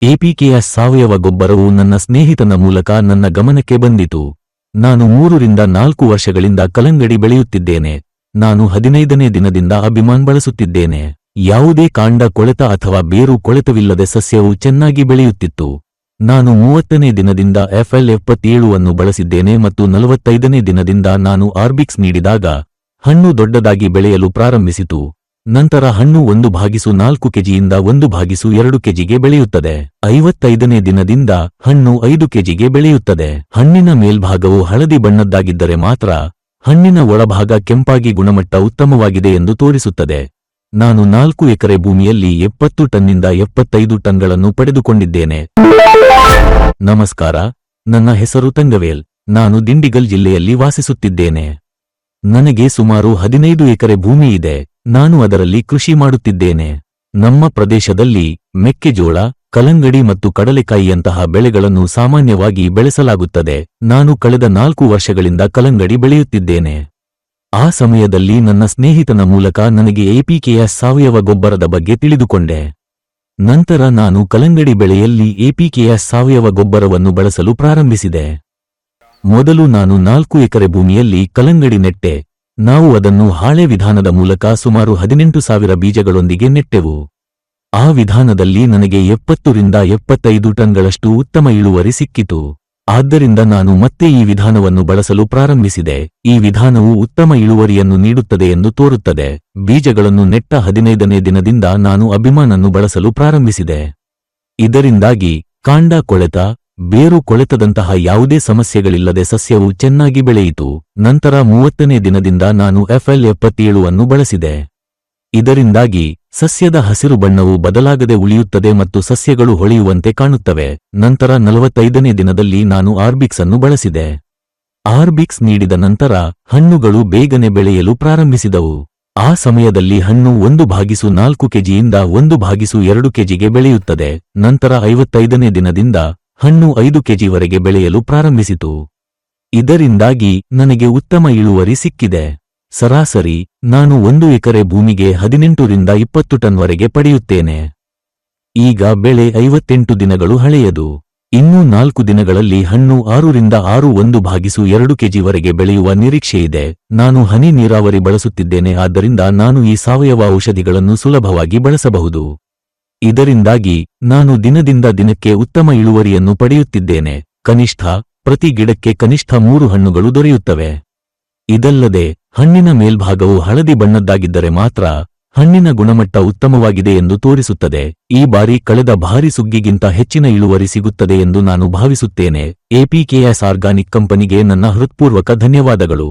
ಎಪಿಕೆಎಸ್ ಸಾವಯವ ಗೊಬ್ಬರವು ನನ್ನ ಸ್ನೇಹಿತನ ಮೂಲಕ ನನ್ನ ಗಮನಕ್ಕೆ ಬಂದಿತು. ನಾನು 3-4 ವರ್ಷಗಳಿಂದ ಕಲ್ಲಂಗಡಿ ಬೆಳೆಯುತ್ತಿದ್ದೇನೆ. ನಾನು 15ನೇ ದಿನದಿಂದ ಅಭಿಮಾನ್ ಬಳಸುತ್ತಿದ್ದೇನೆ. ಯಾವುದೇ ಕಾಂಡ ಕೊಳೆತ ಅಥವಾ ಬೇರು ಕೊಳೆತವಿಲ್ಲದೆ ಸಸ್ಯವು ಚೆನ್ನಾಗಿ ಬೆಳೆಯುತ್ತಿತ್ತು. ನಾನು 30ನೇ ದಿನದಿಂದ FL77 ಅನ್ನು ಬಳಸಿದ್ದೇನೆ ಮತ್ತು 45ನೇ ದಿನದಿಂದ ನಾನು ಆರ್ಬಿಕ್ಸ್ ನೀಡಿದಾಗ ಹಣ್ಣು ದೊಡ್ಡದಾಗಿ ಬೆಳೆಯಲು ಪ್ರಾರಂಭಿಸಿತು. ನಂತರ ಹಣ್ಣು 1/4 ಕೆಜಿಯಿಂದ 1/2 ಕೆಜಿಗೆ ಬೆಳೆಯುತ್ತದೆ. 55ನೇ ದಿನದಿಂದ ಹಣ್ಣು 5 ಕೆಜಿಗೆ ಬೆಳೆಯುತ್ತದೆ. ಹಣ್ಣಿನ ಮೇಲ್ಭಾಗವು ಹಳದಿ ಬಣ್ಣದ್ದಾಗಿದ್ದರೆ ಮಾತ್ರ ಹಣ್ಣಿನ ಒಳಭಾಗ ಕೆಂಪಾಗಿ ಗುಣಮಟ್ಟ ಉತ್ತಮವಾಗಿದೆ ಎಂದು ತೋರಿಸುತ್ತದೆ. ನಾನು 4 ಎಕರೆ ಭೂಮಿಯಲ್ಲಿ 70 ಟನ್ನಿಂದ 75 ಟನ್ಗಳನ್ನು ಪಡೆದುಕೊಂಡಿದ್ದೇನೆ. ನಮಸ್ಕಾರ, ನನ್ನ ಹೆಸರು ತಂಗವೇಲ್. ನಾನು ದಿಂಡಿಗಲ್ ಜಿಲ್ಲೆಯಲ್ಲಿ ವಾಸಿಸುತ್ತಿದ್ದೇನೆ. ನನಗೆ ಸುಮಾರು 15 ಎಕರೆ ಭೂಮಿ ಇದೆ. ನಾನು ಅದರಲ್ಲಿ ಕೃಷಿ ಮಾಡುತ್ತಿದ್ದೇನೆ. ನಮ್ಮ ಪ್ರದೇಶದಲ್ಲಿ ಮೆಕ್ಕೆಜೋಳ, ಕಲ್ಲಂಗಡಿ ಮತ್ತು ಕಡಲೆಕಾಯಿಯಂತಹ ಬೆಳೆಗಳನ್ನು ಸಾಮಾನ್ಯವಾಗಿ ಬೆಳೆಸಲಾಗುತ್ತದೆ. ನಾನು ಕಳೆದ 4 ವರ್ಷಗಳಿಂದ ಕಲ್ಲಂಗಡಿ ಬೆಳೆಯುತ್ತಿದ್ದೇನೆ. ಆ ಸಮಯದಲ್ಲಿ ನನ್ನ ಸ್ನೇಹಿತನ ಮೂಲಕ ನನಗೆ ಎಪಿಕೆಎಸ್ ಸಾವಯವ ಗೊಬ್ಬರದ ಬಗ್ಗೆ ತಿಳಿದುಕೊಂಡೆ. ನಂತರ ನಾನು ಕಲ್ಲಂಗಡಿ ಬೆಳೆಯಲ್ಲಿ ಎಪಿಕೆಎಸ್ ಸಾವಯವ ಗೊಬ್ಬರವನ್ನು ಬಳಸಲು ಪ್ರಾರಂಭಿಸಿದೆ. ಮೊದಲು ನಾನು 4 ಎಕರೆ ಭೂಮಿಯಲ್ಲಿ ಕಲ್ಲಂಗಡಿ ನೆಟ್ಟೆ. ನಾವು ಅದನ್ನು ಹಾಳೆ ವಿಧಾನದ ಮೂಲಕ ಸುಮಾರು 18,000 ಬೀಜಗಳೊಂದಿಗೆ ನೆಟ್ಟೆವು. ಆ ವಿಧಾನದಲ್ಲಿ ನನಗೆ 70-75 ಟನ್ಗಳಷ್ಟು ಉತ್ತಮ ಇಳುವರಿ ಸಿಕ್ಕಿತು. ಆದ್ದರಿಂದ ನಾನು ಮತ್ತೆ ಈ ವಿಧಾನವನ್ನು ಬಳಸಲು ಪ್ರಾರಂಭಿಸಿದೆ. ಈ ವಿಧಾನವು ಉತ್ತಮ ಇಳುವರಿಯನ್ನು ನೀಡುತ್ತದೆ ಎಂದು ತೋರುತ್ತದೆ. ಬೀಜಗಳನ್ನು ನೆಟ್ಟ 15ನೇ ದಿನದಿಂದ ನಾನು ಅಭಿಮಾನ್ ಅನ್ನು ಬಳಸಲು ಪ್ರಾರಂಭಿಸಿದೆ. ಇದರಿಂದಾಗಿ ಕಾಂಡ ಕೊಳೆತ, ಬೇರು ಕೊಳೆತದಂತಹ ಯಾವುದೇ ಸಮಸ್ಯೆಗಳಿಲ್ಲದೆ ಸಸ್ಯವು ಚೆನ್ನಾಗಿ ಬೆಳೆಯಿತು. ನಂತರ 30ನೇ ದಿನದಿಂದ ನಾನು FL77 ಅನ್ನು ಬಳಸಿದೆ. ಇದರಿಂದಾಗಿ ಸಸ್ಯದ ಹಸಿರು ಬಣ್ಣವು ಬದಲಾಗದೆ ಉಳಿಯುತ್ತದೆ ಮತ್ತು ಸಸ್ಯಗಳು ಹೊಳೆಯುವಂತೆ ಕಾಣುತ್ತವೆ. ನಂತರ 45ನೇ ದಿನದಲ್ಲಿ ನಾನು ಆರ್ಬಿಕ್ಸ್ ಅನ್ನು ಬಳಸಿದೆ. ಆರ್ಬಿಕ್ಸ್ ನೀಡಿದ ನಂತರ ಹಣ್ಣುಗಳು ಬೇಗನೆ ಬೆಳೆಯಲು ಪ್ರಾರಂಭಿಸಿದವು. ಆ ಸಮಯದಲ್ಲಿ ಹಣ್ಣು 1/4 ಕೆಜಿಯಿಂದ 1/2 ಕೆಜಿಗೆ ಬೆಳೆಯುತ್ತದೆ. ನಂತರ 55ನೇ ದಿನದಿಂದ ಹಣ್ಣು 5 ಕೆಜಿವರೆಗೆ ಬೆಳೆಯಲು ಪ್ರಾರಂಭಿಸಿತು. ಇದರಿಂದಾಗಿ ನನಗೆ ಉತ್ತಮ ಇಳುವರಿ ಸಿಕ್ಕಿದೆ. ಸರಾಸರಿ ನಾನು 1 ಎಕರೆ ಭೂಮಿಗೆ 18-20 ಟನ್ವರೆಗೆ ಪಡೆಯುತ್ತೇನೆ. ಈಗ ಬೆಳೆ 58 ದಿನಗಳು ಹಳೆಯದು. ಇನ್ನೂ 4 ದಿನಗಳಲ್ಲಿ ಹಣ್ಣು 6-1/2 ಕೆಜಿವರೆಗೆ ಬೆಳೆಯುವ ನಿರೀಕ್ಷೆಯಿದೆ. ನಾನು ಹನಿ ನೀರಾವರಿ ಬಳಸುತ್ತಿದ್ದೇನೆ, ಆದ್ದರಿಂದ ನಾನು ಈ ಸಾವಯವ ಔಷಧಿಗಳನ್ನು ಸುಲಭವಾಗಿ ಬಳಸಬಹುದು. ಇದರಿಂದಾಗಿ ನಾನು ದಿನದಿಂದ ದಿನಕ್ಕೆ ಉತ್ತಮ ಇಳುವರಿಯನ್ನು ಪಡೆಯುತ್ತಿದ್ದೇನೆ. ಪ್ರತಿ ಗಿಡಕ್ಕೆ ಕನಿಷ್ಠ 3 ಹಣ್ಣುಗಳು ದೊರೆಯುತ್ತವೆ. ಇದಲ್ಲದೆ ಹಣ್ಣಿನ ಮೇಲ್ಭಾಗವು ಹಳದಿ ಬಣ್ಣದ್ದಾಗಿದ್ದರೆ ಮಾತ್ರ ಹಣ್ಣಿನ ಗುಣಮಟ್ಟ ಉತ್ತಮವಾಗಿದೆ ಎಂದು ತೋರಿಸುತ್ತದೆ. ಈ ಬಾರಿ ಕಳೆದ ಭಾರಿ ಸುಗ್ಗಿಗಿಂತ ಹೆಚ್ಚಿನ ಇಳುವರಿ ಸಿಗುತ್ತದೆ ಎಂದು ನಾನು ಭಾವಿಸುತ್ತೇನೆ. ಎಪಿಕೆಎಸ್ ಆರ್ಗಾನಿಕ್ ಕಂಪನಿಗೆ ನನ್ನ ಹೃತ್ಪೂರ್ವಕ ಧನ್ಯವಾದಗಳು.